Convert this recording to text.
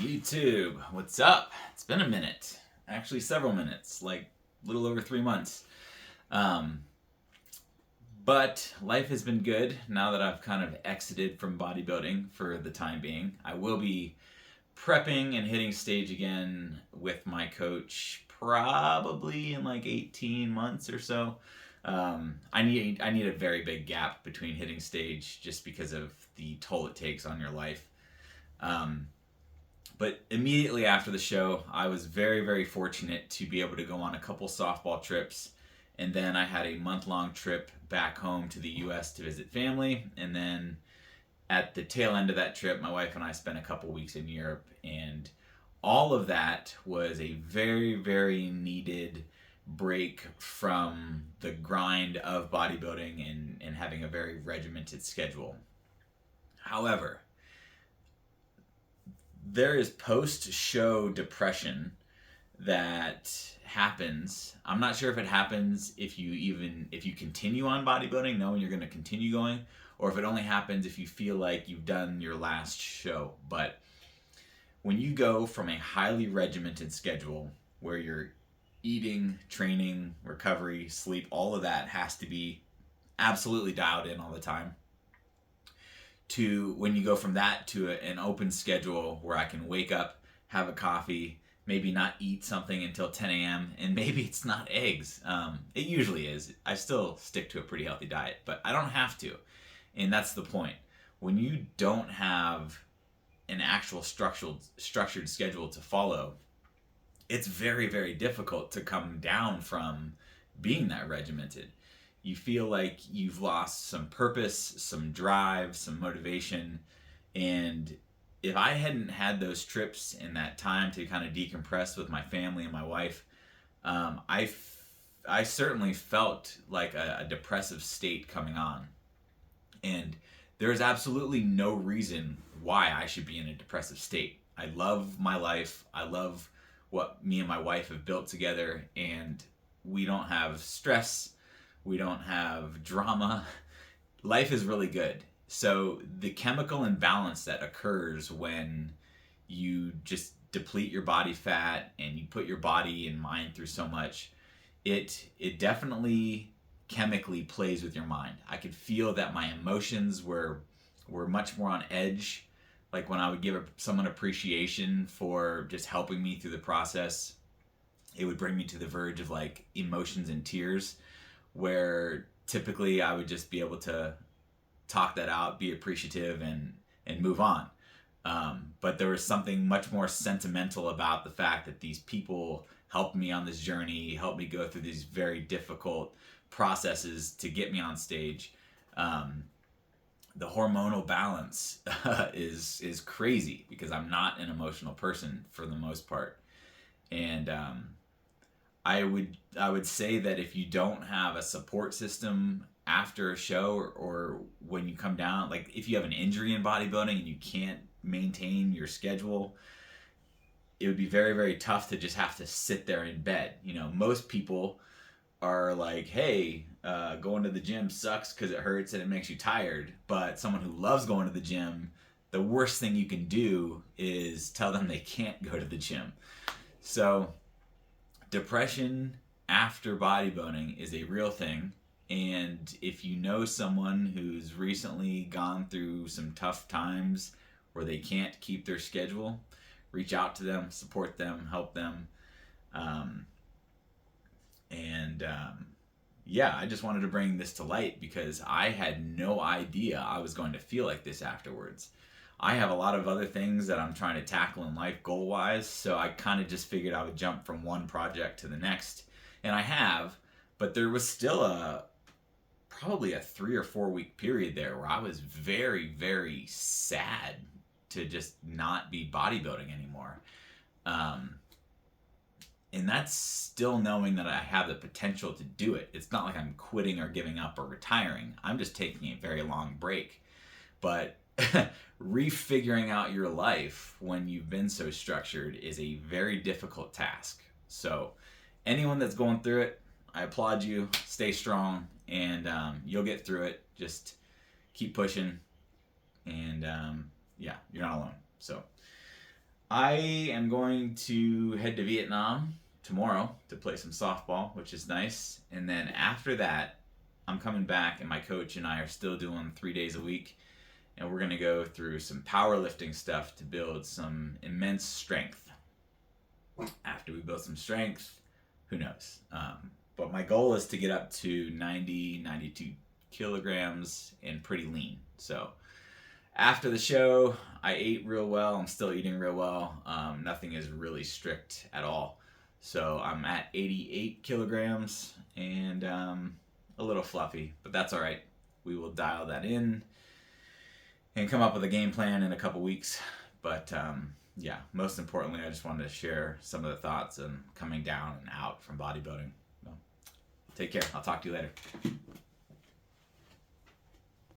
YouTube, what's up? It's been a minute. Actually, several minutes, like a little over 3 months. Um, but life has been good now that I've kind of exited from bodybuilding for the time being. I will be prepping and hitting stage again with my coach probably in like 18 months or so. I need a very big gap between hitting stage just because of the toll it takes on your life. Um, but immediately after the show, I was very, very fortunate to be able to go on a couple softball trips. And then I had a month-long trip back home to the U.S. to visit family. And then at the tail end of that trip, my wife and I spent a couple weeks in Europe. And all of that was a very, very needed break from the grind of bodybuilding and having a very regimented schedule. However, there is post-show depression that happens. I'm not sure if it happens if you continue on bodybuilding knowing you're going to continue going, or if it only happens if you feel like you've done your last show. But when you go from a highly regimented schedule where you're eating, training, recovery, sleep, all of that has to be absolutely dialed in all the time, to when you go from that to an open schedule where I can wake up, have a coffee, maybe not eat something until 10 a.m., and maybe it's not eggs. It usually is. I still stick to a pretty healthy diet, but I don't have to. And that's the point. When you don't have an actual structured schedule to follow, it's very, very difficult to come down from being that regimented. You feel like you've lost some purpose, some drive, some motivation. And if I hadn't had those trips and that time to kind of decompress with my family and my wife, I certainly felt like a depressive state coming on. And there's absolutely no reason why I should be in a depressive state. I love my life. I love what me and my wife have built together, and we don't have stress. We don't have drama. Life is really good. So the chemical imbalance that occurs when you just deplete your body fat and you put your body and mind through so much, it definitely chemically plays with your mind. I could feel that my emotions were much more on edge. Like when I would give someone appreciation for just helping me through the process, it would bring me to the verge of like emotions and tears, where typically I would just be able to talk that out, be appreciative, and move on. But there was something much more sentimental about the fact that these people helped me on this journey, helped me go through these very difficult processes to get me on stage. The hormonal balance is crazy because I'm not an emotional person for the most part. And I would say that if you don't have a support system after a show, or when you come down, like if you have an injury in bodybuilding and you can't maintain your schedule, it would be very, very tough to just have to sit there in bed. You know, most people are like, hey, going to the gym sucks because it hurts and it makes you tired. But someone who loves going to the gym, the worst thing you can do is tell them they can't go to the gym. So depression after bodybuilding is a real thing. And if you know someone who's recently gone through some tough times where they can't keep their schedule, reach out to them, support them, help them. Yeah, I just wanted to bring this to light because I had no idea I was going to feel like this afterwards. I have a lot of other things that I'm trying to tackle in life goal-wise, so I kind of just figured I would jump from one project to the next. And I have, but there was still probably a 3 or 4 week period there where I was very, very sad to just not be bodybuilding anymore. And that's still knowing that I have the potential to do it. It's not like I'm quitting or giving up or retiring. I'm just taking a very long break. But refiguring out your life when you've been so structured is a very difficult task. So anyone that's going through it, I applaud you. Stay strong, and you'll get through it. Just keep pushing, and yeah, you're not alone. So I am going to head to Vietnam tomorrow to play some softball, which is nice. And then after that, I'm coming back, and my coach and I are still doing 3 days a week. And we're going to go through some powerlifting stuff to build some immense strength. After we build some strength, who knows? But my goal is to get up to 90, 92 kilograms and pretty lean. So after the show, I ate real well. I'm still eating real well. Nothing is really strict at all. So I'm at 88 kilograms and a little fluffy, but that's all right. We will dial that in and come up with a game plan in a couple weeks. But yeah, most importantly, I just wanted to share some of the thoughts on coming down and out from bodybuilding. So, take care. I'll talk to you later.